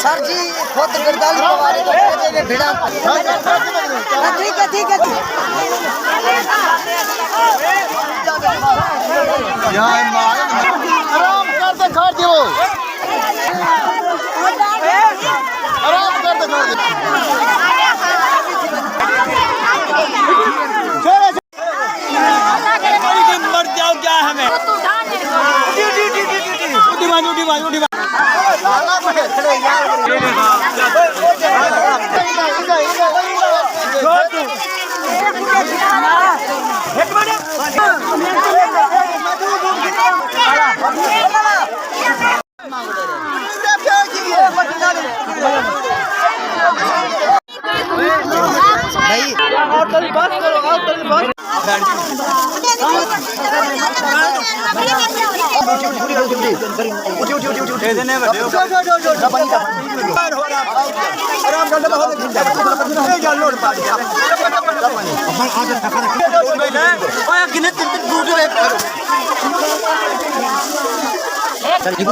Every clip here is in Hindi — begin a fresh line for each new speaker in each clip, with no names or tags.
सर जी खुद गिरदाली पवारी में भिड़ा ठीक है आराम करते खा दो आराम करते खा दो मर जाओ क्या हमें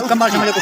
कमाल से मेरे को